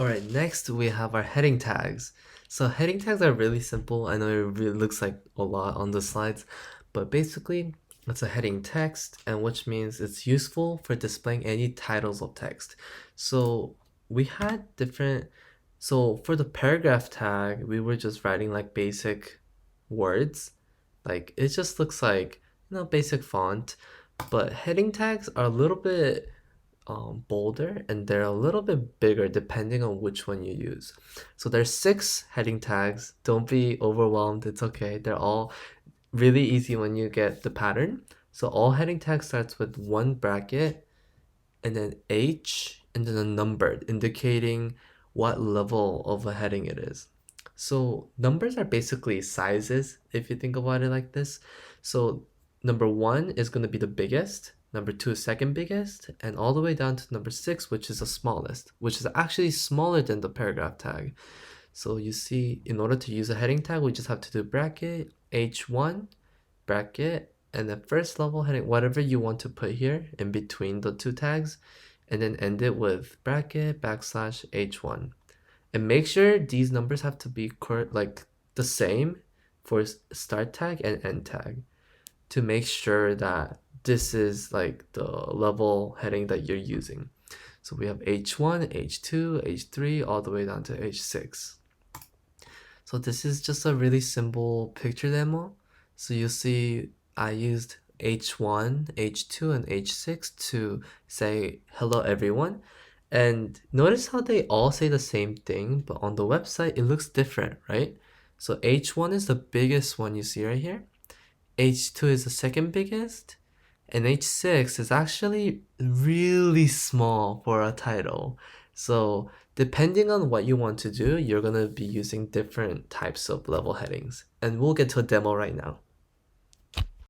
Alright, next we have our heading tags. So heading tags are really simple. I know it really looks like a lot on the slides, but basically it's a heading text, and which means it's useful for displaying any titles of text. So we had different, so for the paragraph tag, we were just writing like basic words. Like it just looks like, basic font, but heading tags are a little bit bolder, and they're a little bit bigger depending on which one you use. So there's 6 heading tags. Don't be overwhelmed, it's okay. They're all really easy when you get the pattern. So all heading tags starts with one bracket and then H and then a number indicating what level of a heading it is. So numbers are basically sizes if you think about it like this. So number 1 is going to be the biggest, number 2 is second biggest, and all the way down to number 6, which is the smallest, which is actually smaller than the paragraph tag. So you see, in order to use a heading tag, we just have to do bracket, H1, bracket, and the first level heading, whatever you want to put here in between the two tags, and then end it with bracket, backslash, H1. And make sure these numbers have to be like the same for start tag and end tag to make sure that this is like the level heading that you're using. So we have H1, H2, H3, all the way down to H6. So this is just a really simple picture demo. So you see I used H1, H2, and H6 to say hello everyone. And notice how they all say the same thing, but on the website it looks different, right? So H1 is the biggest one you see right here. H2 is the second biggest, and H6 is actually really small for a title. So depending on what you want to do, you're gonna be using different types of level headings. And we'll get to a demo right now.